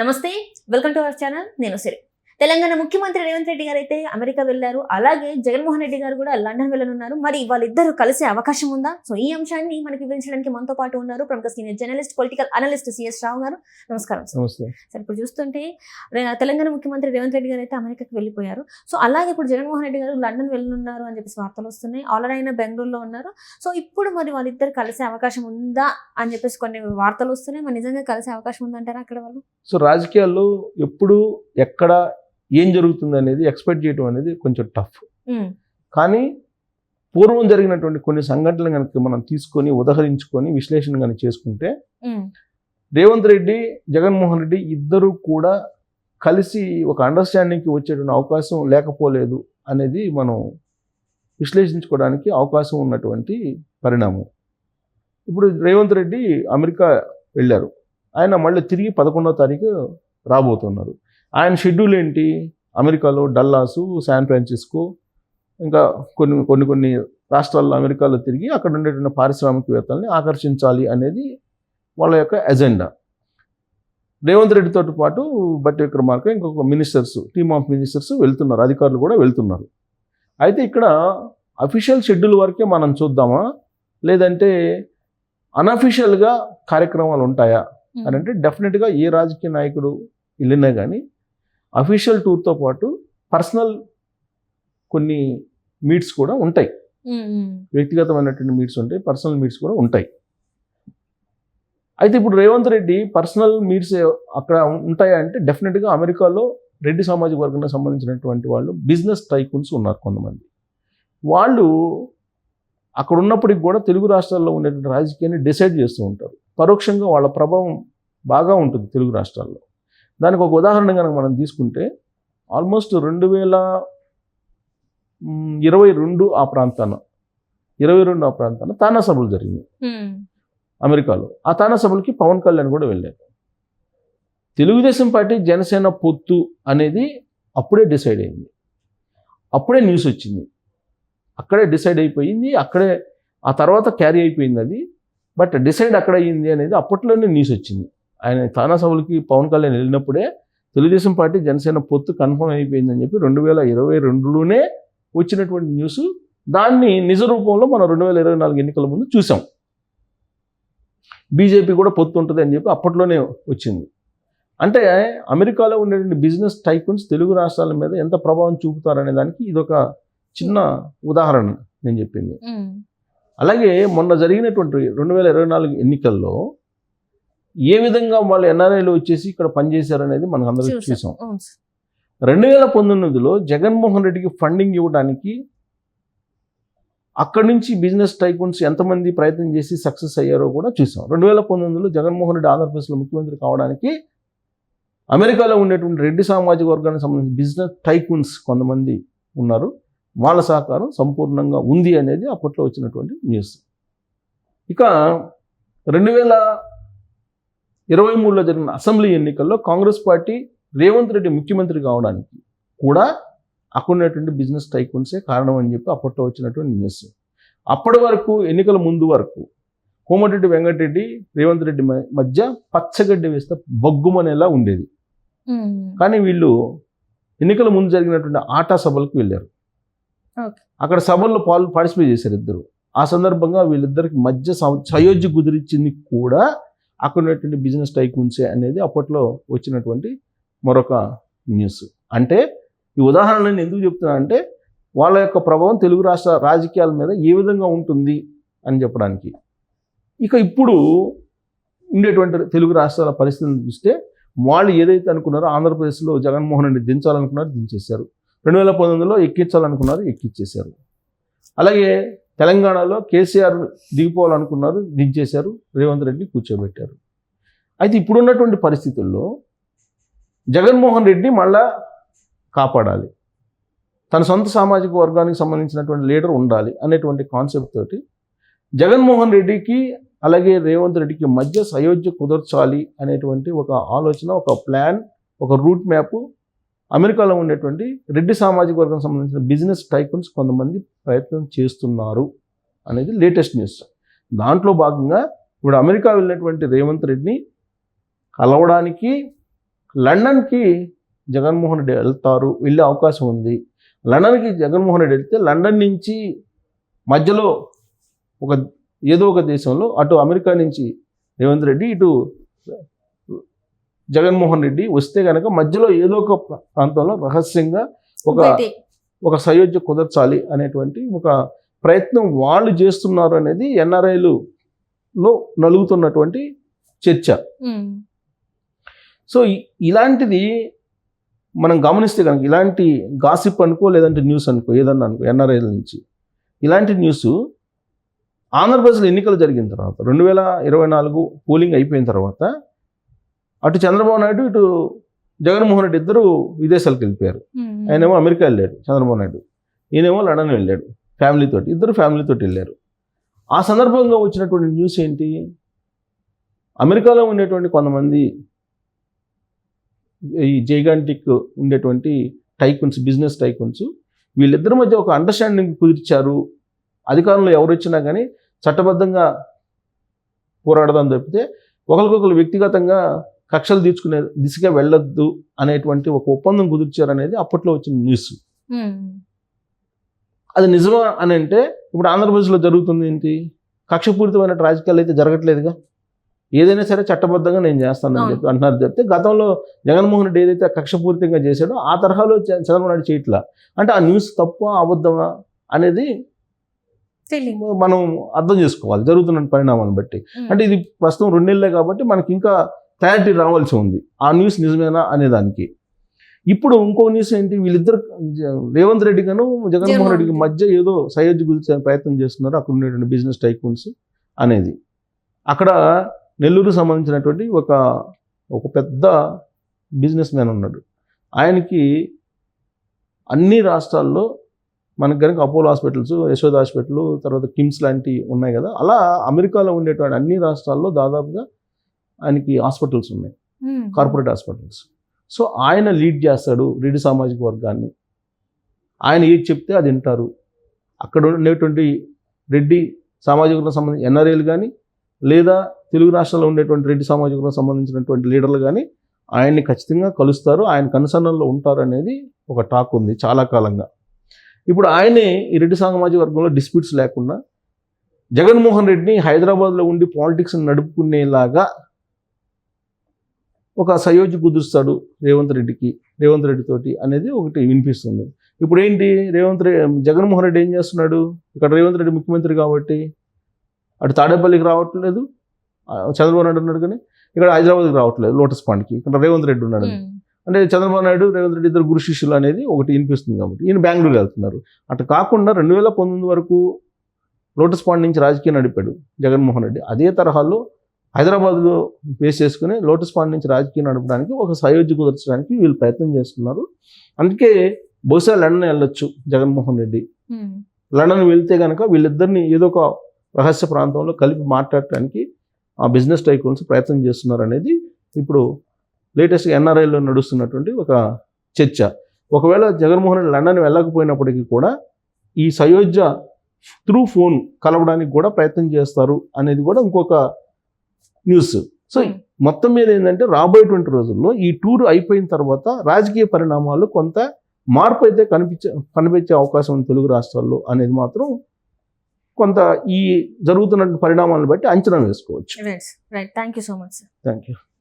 నమస్తే, welcome to our channel. నేను సిరి. తెలంగాణ ముఖ్యమంత్రి రేవంత్ రెడ్డి గారు అయితే అమెరికా వెళ్లారు. అలాగే జగన్మోహన్ రెడ్డి గారు కూడా లండన్ వెళ్ళనున్నారు. మరి వాళ్ళిద్దరూ కలిసే అవకాశం ఉందా? సో ఈ అంశాన్ని మనకి వివరించడానికి మనతో పాటు ఉన్నారు ప్రముఖ senior journalist, political analyst CS Rao గారు. నమస్కారం సార్. సార్, ఇప్పుడు చూస్తుంటే తెలంగాణ ముఖ్యమంత్రి రేవంత్ రెడ్డి గారు అయితే అమెరికాకి వెళ్ళిపోయారు. సో అలాగే ఇప్పుడు జగన్మోహన్ రెడ్డి గారు లండన్ వెళ్ళనున్నారు అని చెప్పేసి వార్తలు వస్తున్నాయి. ఆల్రెడీ ఆయన బెంగళూరులో ఉన్నారు. సో ఇప్పుడు మరి వాళ్ళిద్దరు కలిసే అవకాశం ఉందా అని చెప్పేసి కొన్ని వార్తలు వస్తున్నాయి. మరి నిజంగా కలిసే అవకాశం ఉందంటారా అక్కడ వాళ్ళు? సో రాజకీయాల్లో ఎప్పుడు ఎక్కడ ఏం జరుగుతుంది అనేది ఎక్స్పెక్ట్ చేయడం అనేది కొంచెం టఫ్. కానీ పూర్వం జరిగినటువంటి కొన్ని సంఘటనలు కనుక మనం తీసుకొని ఉదహరించుకొని విశ్లేషణ కనుక చేసుకుంటే రేవంత్ రెడ్డి, జగన్మోహన్ రెడ్డి ఇద్దరు కూడా కలిసి ఒక అండర్స్టాండింగ్కి వచ్చేటువంటి అవకాశం లేకపోలేదు అనేది మనం విశ్లేషించుకోవడానికి అవకాశం ఉన్నటువంటి పరిణామం. ఇప్పుడు రేవంత్ రెడ్డి అమెరికా వెళ్ళారు. ఆయన మళ్ళీ తిరిగి 11వ తారీఖు రాబోతున్నారు. ఆయన షెడ్యూల్ ఏంటి? అమెరికాలో డల్లాసు, శాన్ ఫ్రాన్సిస్కో, ఇంకా కొన్ని రాష్ట్రాల్లో అమెరికాలో తిరిగి అక్కడ ఉండేటువంటి పారిశ్రామికవేత్తల్ని ఆకర్షించాలి అనేది వాళ్ళ యొక్క ఎజెండా. రేవంత్ రెడ్డితో పాటు బట్టి విక్రమార్క, ఇంకొక మినిస్టర్స్, టీమ్ ఆఫ్ మినిస్టర్స్ వెళ్తున్నారు, అధికారులు కూడా వెళ్తున్నారు. అయితే ఇక్కడ అఫీషియల్ షెడ్యూల్ వరకే మనం చూద్దామా, లేదంటే అన్అఫీషియల్గా కార్యక్రమాలు ఉంటాయా అని అంటే డెఫినెట్గా ఏ రాజకీయ నాయకుడు వెళ్ళినా కానీ అఫీషియల్ టూర్తో పాటు పర్సనల్ కొన్ని మీట్స్ కూడా ఉంటాయి. వ్యక్తిగతమైనటువంటి మీట్స్ ఉంటాయి, పర్సనల్ మీట్స్ కూడా ఉంటాయి. అయితే ఇప్పుడు రేవంత్ రెడ్డి పర్సనల్ మీట్స్ అక్కడ ఉంటాయా అంటే డెఫినెట్గా అమెరికాలో రెడ్డి సామాజిక వర్గానికి సంబంధించినటువంటి వాళ్ళు బిజినెస్ టైకూన్స్ ఉన్నారు కొంతమంది. వాళ్ళు అక్కడ ఉన్నప్పటికి కూడా తెలుగు రాష్ట్రాల్లో ఉండేటువంటి రాజకీయాన్ని డిసైడ్ చేస్తూ ఉంటారు. పరోక్షంగా వాళ్ళ ప్రభావం బాగా ఉంటుంది తెలుగు రాష్ట్రాల్లో. దానికి ఒక ఉదాహరణ కనుక మనం తీసుకుంటే ఆల్మోస్ట్ 2022 ఆ ప్రాంతాన తానా సభలు జరిగింది అమెరికాలో. ఆ తానా సభలకి పవన్ కళ్యాణ్ కూడా వెళ్ళారు. తెలుగుదేశం పార్టీ జనసేన పొత్తు అనేది అప్పుడే డిసైడ్ అయింది, అప్పుడే న్యూస్ వచ్చింది, అక్కడే డిసైడ్ అయిపోయింది, అక్కడే ఆ తర్వాత క్యారీ అయిపోయింది అది. బట్ డిసైడ్ అక్కడ అయ్యింది అనేది అప్పట్లోనే న్యూస్ వచ్చింది. ఆయన తానా సభలకి పవన్ కళ్యాణ్ వెళ్ళినప్పుడే తెలుగుదేశం పార్టీ జనసేన పొత్తు కన్ఫర్మ్ అయిపోయిందని చెప్పి 2022లోనే వచ్చినటువంటి న్యూస్. దాన్ని నిజ రూపంలో మనం 2024 ఎన్నికల ముందు చూసాం. బీజేపీ కూడా పొత్తు ఉంటుంది అని చెప్పి అప్పట్లోనే వచ్చింది. అంటే అమెరికాలో ఉండేటువంటి బిజినెస్ టైకూన్స్ తెలుగు రాష్ట్రాల మీద ఎంత ప్రభావం చూపుతారనే దానికి ఇదొక చిన్న ఉదాహరణ నేను చెప్పింది. అలాగే మొన్న జరిగినటువంటి 2024 ఎన్నికల్లో ఏ విధంగా వాళ్ళు ఎన్ఆర్ఐలు వచ్చేసి ఇక్కడ పనిచేశారనేది మనం అందరికీ చూసాం. 2019లో జగన్మోహన్ రెడ్డికి ఫండింగ్ ఇవ్వడానికి అక్కడి నుంచి బిజినెస్ టైకూన్స్ ఎంతమంది ప్రయత్నం చేసి సక్సెస్ అయ్యారో కూడా చూసాం. 2019లో జగన్మోహన్ రెడ్డి ఆంధ్రప్రదేశ్లో ముఖ్యమంత్రి కావడానికి అమెరికాలో ఉండేటువంటి రెడ్డి సామాజిక వర్గానికి సంబంధించిన బిజినెస్ టైకూన్స్ కొంతమంది ఉన్నారు, వాళ్ళ సహకారం సంపూర్ణంగా ఉంది అనేది అప్పట్లో వచ్చినటువంటి న్యూస్. ఇక 2023లో జరిగిన అసెంబ్లీ ఎన్నికల్లో కాంగ్రెస్ పార్టీ రేవంత్ రెడ్డి ముఖ్యమంత్రి కావడానికి కూడా అక్కడ ఉన్నటువంటి బిజినెస్ టైకూన్సే కారణం అని చెప్పి అప్పట్లో వచ్చినటువంటి న్యూస్. అప్పటి వరకు ఎన్నికల ముందు వరకు కోమటిరెడ్డి వెంకటరెడ్డి, రేవంత్ రెడ్డి మధ్య పచ్చగడ్డి వేస్తే బొగ్గుమనేలా ఉండేది. కానీ వీళ్ళు ఎన్నికల ముందు జరిగినటువంటి ఆటా సభలకు వెళ్ళారు. అక్కడ సభల్లో పార్టిసిపేట్ చేశారు ఇద్దరు. ఆ సందర్భంగా వీళ్ళిద్దరికి మధ్య సయోధ్య కుదిరించింది కూడా అక్కడ ఉన్నటువంటి బిజినెస్ టైకూన్సే అనేది అప్పట్లో వచ్చినటువంటి మరొక న్యూస్. అంటే ఈ ఉదాహరణను ఎందుకు చెప్తున్నా అంటే వాళ్ళ యొక్క ప్రభావం తెలుగు రాష్ట్ర రాజకీయాల మీద ఏ విధంగా ఉంటుంది అని చెప్పడానికి. ఇక ఇప్పుడు ఉండేటువంటి తెలుగు రాష్ట్రాల పరిస్థితులను చూస్తే వాళ్ళు ఏదైతే అనుకున్నారో ఆంధ్రప్రదేశ్లో జగన్మోహన్ రెడ్డి దించాలనుకున్నారు, దించేశారు. 2019లో ఎక్కించాలనుకున్నారు, ఎక్కించేశారు. అలాగే తెలంగాణలో కేసీఆర్ దిగిపోవాలనుకున్నారు, దించేశారు, రేవంత్ రెడ్డి కూర్చోబెట్టారు. అయితే ఇప్పుడున్నటువంటి పరిస్థితుల్లో జగన్మోహన్ రెడ్డి మళ్ళా కాపాడాలి, తన సొంత సామాజిక వర్గానికి సంబంధించినటువంటి లీడర్ ఉండాలి అనేటువంటి కాన్సెప్ట్ తోటి జగన్మోహన్ రెడ్డికి అలాగే రేవంత్ రెడ్డికి మధ్య సయోధ్య కుదర్చాలి అనేటువంటి ఒక ఆలోచన, ఒక ప్లాన్, ఒక రూట్ మ్యాప్ అమెరికాలో ఉండేటువంటి రెడ్డి సామాజిక వర్గం సంబంధించిన బిజినెస్ టైకూన్స్ కొంతమంది ప్రయత్నం చేస్తున్నారు అనేది లేటెస్ట్ న్యూస్. దాంట్లో భాగంగా ఇప్పుడు అమెరికా వెళ్ళినటువంటి రేవంత్ రెడ్డిని కలవడానికి లండన్కి జగన్మోహన్ రెడ్డి వెళ్ళే అవకాశం ఉంది. లండన్కి జగన్మోహన్ రెడ్డి వెళ్తే లండన్ నుంచి మధ్యలో ఏదో ఒక దేశంలో అటు అమెరికా నుంచి రేవంత్ రెడ్డి, ఇటు జగన్మోహన్ రెడ్డి వస్తే కనుక మధ్యలో ఏదో ఒక ప్రాంతంలో రహస్యంగా ఒక సయోధ్య కుదర్చాలి అనేటువంటి ఒక ప్రయత్నం వాళ్ళు చేస్తున్నారు అనేది ఎన్ఆర్ఐలో నలుగుతున్నటువంటి చర్చ. సో ఇలాంటిది మనం గమనిస్తే కనుక ఇలాంటి గాసిప్ అనుకో, లేదంటే న్యూస్ అనుకో, ఏదన్నా అనుకో, ఎన్ఆర్ఐల నుంచి ఇలాంటి న్యూస్ ఆంధ్రప్రదేశ్లో ఎన్నికలు జరిగిన తర్వాత 2024 పోలింగ్ అయిపోయిన తర్వాత అటు చంద్రబాబు నాయుడు, ఇటు జగన్మోహన్ రెడ్డి ఇద్దరు విదేశాలకు వెళ్ళిపోయారు. ఆయనేమో అమెరికా వెళ్ళాడు చంద్రబాబు నాయుడు, ఈయనేమో లండన్ వెళ్ళాడు ఇద్దరు ఫ్యామిలీతో వెళ్ళారు. ఆ సందర్భంగా వచ్చినటువంటి న్యూస్ ఏంటి, అమెరికాలో ఉండేటువంటి కొంతమంది ఈ జైగాంటిక్ ఉండేటువంటి టైకూన్స్, బిజినెస్ టైకూన్స్, వీళ్ళిద్దరి మధ్య ఒక అండర్స్టాండింగ్ కుదిర్చారు. అధికారంలో ఎవరు వచ్చినా కానీ చట్టబద్ధంగా పోరాడదాం తప్పితే ఒకరికొకరు వ్యక్తిగతంగా కక్షలు తీర్చుకునే దిశగా వెళ్ళొద్దు అనేటువంటి ఒక ఒప్పందం కుదిర్చారు అనేది అప్పట్లో వచ్చిన న్యూస్. అది నిజమా అని అంటే ఇప్పుడు ఆంధ్రప్రదేశ్లో జరుగుతుంది ఏంటి, కక్షపూరితమైన రాజకీయాలు అయితే జరగట్లేదుగా. ఏదైనా సరే చట్టబద్ధంగా నేను చేస్తానని చెప్పి అంటున్నారు. చెప్తే గతంలో జగన్మోహన్ రెడ్డి ఏదైతే కక్షపూరితంగా చేశాడో ఆ తరహాలో చంద్రబాబు నాయుడు చేయట్లా. అంటే ఆ న్యూస్ తప్ప అబద్ధమా అనేది మనం అర్థం చేసుకోవాలి జరుగుతున్న పరిణామాలను బట్టి. అంటే ఇది ప్రస్తుతం 2 నెలలే కాబట్టి మనకి ఇంకా క్లారిటీ రావాల్సి ఉంది ఆ న్యూస్ నిజమేనా అనేదానికి. ఇప్పుడు ఇంకో న్యూస్ ఏంటి, వీళ్ళిద్దరు రేవంత్ రెడ్డి గాను జగన్మోహన్ రెడ్డికి మధ్య ఏదో సయోధ్య కుదిర్చే ప్రయత్నం చేస్తున్నారు అక్కడ ఉండేటువంటి బిజినెస్ టైకూన్స్ అనేది. అక్కడ నెల్లూరుకు సంబంధించినటువంటి ఒక పెద్ద బిజినెస్ మ్యాన్ ఉన్నాడు. ఆయనకి అన్ని రాష్ట్రాల్లో మనకు కనుక అపోలో హాస్పిటల్స్, యశోద హాస్పిటల్, తర్వాత కిమ్స్ లాంటివి ఉన్నాయి కదా, అలా అమెరికాలో ఉండేటువంటి అన్ని రాష్ట్రాల్లో దాదాపుగా ఆయనకి హాస్పిటల్స్ ఉన్నాయి, కార్పొరేట్ హాస్పిటల్స్. సో ఆయన లీడ్ చేస్తాడు రెడ్డి సామాజిక వర్గాన్ని. ఆయన ఏది చెప్తే అది వింటారు. అక్కడ ఉండేటువంటి రెడ్డి సామాజిక వర్గం సంబంధించిన ఎన్ఆర్ఐలు కానీ, లేదా తెలుగు రాష్ట్రాల్లో ఉండేటువంటి రెడ్డి సామాజిక వర్గం సంబంధించినటువంటి లీడర్లు కానీ ఆయన్ని ఖచ్చితంగా కలుస్తారు, ఆయన కన్సర్న్లో ఉంటారు అనేది ఒక టాక్ ఉంది చాలా కాలంగా. ఇప్పుడు ఆయనే ఈ రెడ్డి సామాజిక వర్గంలో డిస్ప్యూట్స్ లేకుండా జగన్మోహన్ రెడ్డిని హైదరాబాద్లో ఉండి పాలిటిక్స్ నడుపుకునేలాగా ఒక సయోధ్య కుదురుస్తాడు రేవంత్ రెడ్డితోటి అనేది ఒకటి వినిపిస్తుంది. ఇప్పుడు ఏంటి, జగన్మోహన్ రెడ్డి ఏం చేస్తున్నాడు, ఇక్కడ రేవంత్ రెడ్డి ముఖ్యమంత్రి కాబట్టి అటు తాడేపల్లికి రావట్లేదు చంద్రబాబు నాయుడు ఉన్నాడు, కానీ ఇక్కడ హైదరాబాద్కి రావట్లేదు లోటస్ పాండ్కి, ఇక్కడ రేవంత్ రెడ్డి ఉన్నాడు. అంటే చంద్రబాబు నాయుడు రేవంత్ రెడ్డి ఇద్దరు గురు శిష్యులు అనేది ఒకటి వినిపిస్తుంది కాబట్టి ఈయన బెంగళూరు వెళ్తున్నారు. అటు కాకుండా 2019 వరకు లోటస్ పాండ్ నుంచి రాజకీయం నడిపాడు జగన్మోహన్ రెడ్డి. అదే తరహాలో హైదరాబాద్లో బేస్ చేసుకుని లోటస్ పాండ్ నుంచి రాజకీయం నడపడానికి ఒక సయోధ్య కుదర్చడానికి వీళ్ళు ప్రయత్నం చేస్తున్నారు. అందుకే బహుశా లండన్ వెళ్ళొచ్చు జగన్మోహన్ రెడ్డి. లండన్ వెళ్తే కనుక వీళ్ళిద్దరిని ఏదో ఒక రహస్య ప్రాంతంలో కలిపి మాట్లాడటానికి ఆ బిజినెస్ టైకూన్స్ ప్రయత్నం చేస్తున్నారు అనేది ఇప్పుడు లేటెస్ట్ ఎన్ఆర్ఐలో నడుస్తున్నటువంటి ఒక చర్చ. ఒకవేళ జగన్మోహన్ రెడ్డి లండన్ వెళ్ళకపోయినప్పటికీ కూడా ఈ సయోధ్య త్రూ ఫోన్ కలవడానికి కూడా ప్రయత్నం చేస్తారు అనేది కూడా ఇంకొక న్యూస్. సో మొత్తం మీద ఏంటంటే రాబోయేటువంటి రోజుల్లో ఈ టూర్ అయిపోయిన తర్వాత రాజకీయ పరిణామాలు కొంత మార్పు అయితే కనిపించే అవకాశం ఉంది తెలుగు రాష్ట్రాల్లో అనేది మాత్రం కొంత ఈ జరుగుతున్న పరిణామాలను బట్టి అంచనా వేసుకోవచ్చు. Right, thank you so much sir. Thank you.